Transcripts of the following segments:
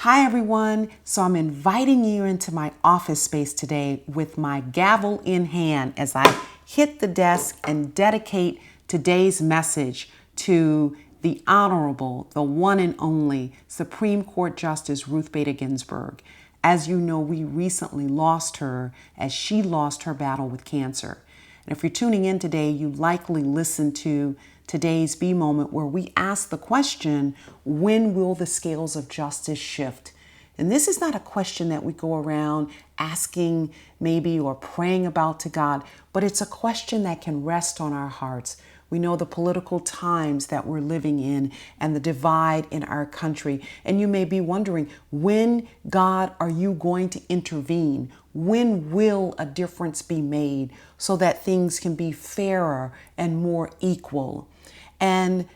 Hi everyone. So I'm inviting you into my office space today with my gavel in hand as I hit the desk and dedicate today's message to the Honorable, the one and only Supreme Court Justice Ruth Bader Ginsburg. As you know, we recently lost her as she lost her battle with cancer. And if you're tuning in today, you likely listened to today's B moment where we ask the question, when will the scales of justice shift? And this is not a question that we go around asking maybe or praying about to God, but it's a question that can rest on our hearts. We know the political times that we're living in and the divide in our country. And you may be wondering, when, God, are you going to intervene? When will a difference be made so that things can be fairer and more equal? And,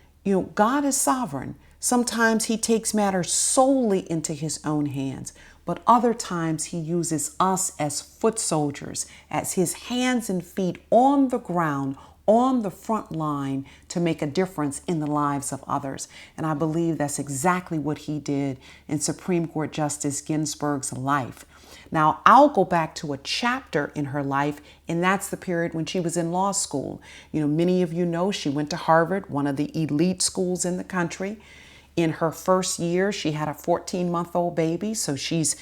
God is sovereign. Sometimes he takes matters solely into his own hands, but other times he uses us as foot soldiers, as his hands and feet on the ground, on the front line to make a difference in the lives of others. And I believe that's exactly what he did in Supreme Court Justice Ginsburg's life. Now, I'll go back to a chapter in her life, and that's the period when she was in law school. Many of you know she went to Harvard, one of the elite schools in the country. In her first year, she had a 14-month-old baby. So she's,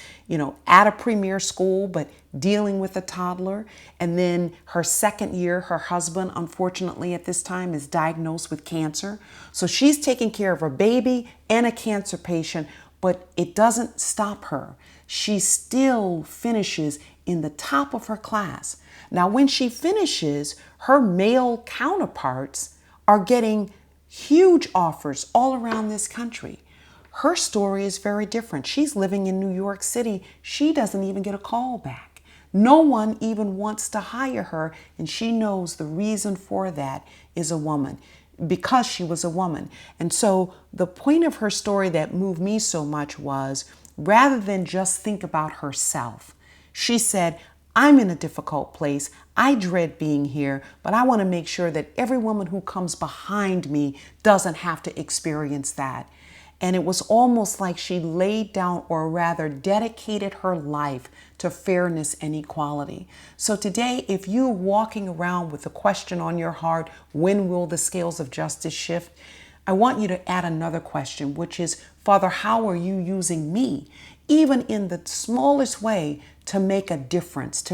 at a premier school, but dealing with a toddler. And then her second year, her husband, unfortunately at this time, is diagnosed with cancer. So she's taking care of her baby and a cancer patient, but it doesn't stop her. She still finishes in the top of her class. Now, when she finishes, her male counterparts are getting huge offers all around this country. Her story is very different. She's living in New York City. She doesn't even get a call back. No one even wants to hire her, and she knows the reason for that is a woman, because she was a woman. And so the point of her story that moved me so much was, rather than just think about herself, she said, I'm in a difficult place. I dread being here, but I want to make sure that every woman who comes behind me doesn't have to experience that. And it was almost like she laid down, or rather dedicated her life to fairness and equality. So today, if you're walking around with a question on your heart, when will the scales of justice shift? I want you to add another question, which is, Father, how are you using me, even in the smallest way, to make a difference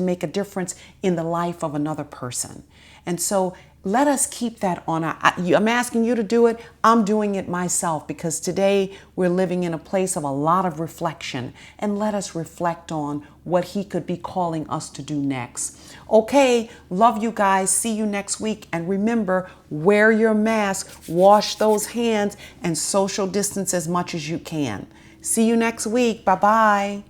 in the life of another person? And so let us keep that on. I'm asking you to do it. I'm doing it myself, because today we're living in a place of a lot of reflection, and let us reflect on what he could be calling us to do next. Okay, love you guys. See you next week. And remember, wear your mask, wash those hands, and social distance as much as you can. See you next week. Bye-bye.